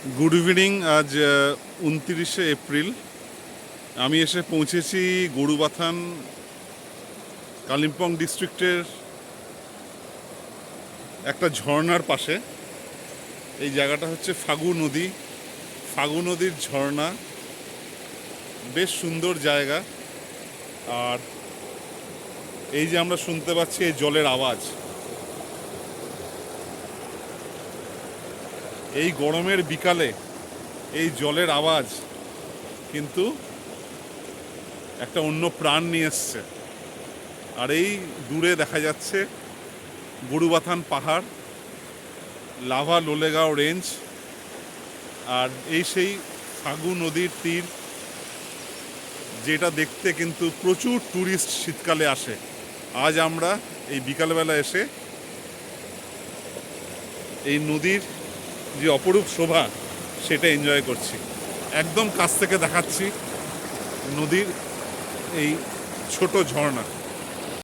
Good evening. আজ 29শে April. আমি এসে পৌঁছেছি গরুবাথান, কালিম্পং ডিস্ট্রিক্টের একটা ঝর্ণার পাশে। এই জায়গাটা হচ্ছে ফাগু নদী, ফাগু নদীর ঝর্ণা। বেশ সুন্দর জায়গা। আর এই যে আমরা শুনতে পাচ্ছি এই জলের আওয়াজ, এই গরমের বিকালে এই জলের আওয়াজ কিন্তু একটা অন্য প্রাণ নিয়ে এসছে। আর এই দূরে দেখা যাচ্ছে গরুবাথান পাহাড়, লাভা লোলেগাঁও রেঞ্জ, আর এই সেই ফাগু নদীর তীর, যেটা দেখতে কিন্তু প্রচুর ট্যুরিস্ট শীতকালে আসে। আজ আমরা এই বিকালবেলা এসে এই নদীর যে অপরূপ শোভা সেটা এনজয় করছি। একদম কাছ থেকে দেখাচ্ছি নদীর এই ছোট ঝর্ণা।